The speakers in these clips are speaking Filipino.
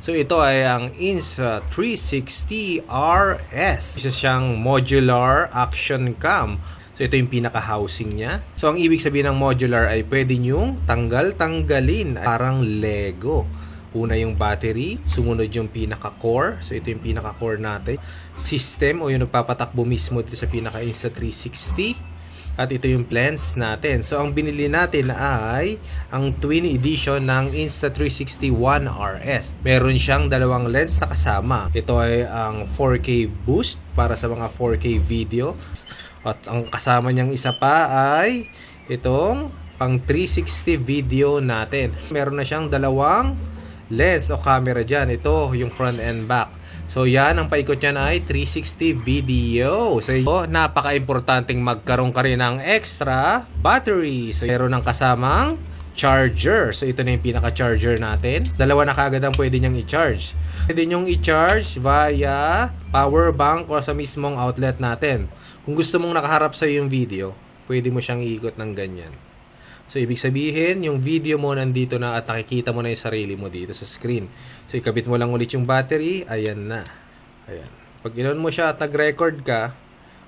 So ito ay ang Insta360 RS. Isa siyang modular action cam. So ito yung pinaka-housing niya. So ang ibig sabihin ng modular ay pwede nyong tanggal-tanggalin. Parang Lego. Una yung battery, sumunod yung pinaka-core. So ito yung pinaka-core natin. System o yung nagpapatakbo mismo dito sa pinaka-Insta360. At ito yung lens natin. So, ang binili natin ay ang twin edition ng Insta360 One RS. Meron siyang dalawang lens na kasama. Ito ay ang 4K boost para sa mga 4K video. At ang kasama niyang isa pa ay itong pang 360 video natin. Meron na siyang dalawang lens o camera dyan. Ito yung front and back. So yan, ang paikot niyan ay 360 video. So napaka-importanting magkaroon ka rin ng extra battery. So meron ng kasamang charger. So ito na yung pinaka-charger natin. Dalawa na kaagad ang pwede niyang i-charge. Pwede niyong i-charge via power bank o sa mismong outlet natin. Kung gusto mong nakaharap sa yung video, pwede mo siyang iikot ng ganyan. So, ibig sabihin, yung video mo nandito na at nakikita mo na yung sarili mo dito sa screen. So, ikabit mo lang ulit yung battery. Ayan na. Ayan. Pag inon mo siya at nag-record ka,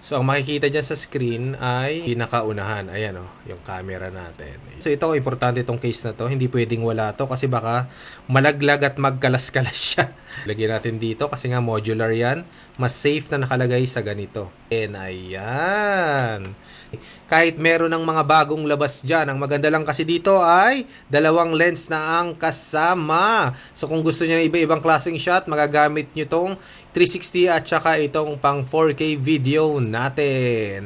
so, ang makikita dyan sa screen ay pinakaunahan. Ayan o, yung camera natin. So, ito, importante itong case na to. Hindi pwedeng wala to kasi baka malaglag at magkalas-kalas siya. Lagyan natin dito kasi nga modular yan. Mas safe na nakalagay sa ganito. And ayan. Kahit meron ng mga bagong labas dyan, ang maganda lang kasi dito ay dalawang lens na ang kasama. So kung gusto niyo ng iba-ibang klaseng shot, magagamit nyo tong 360 at saka itong pang 4K video natin.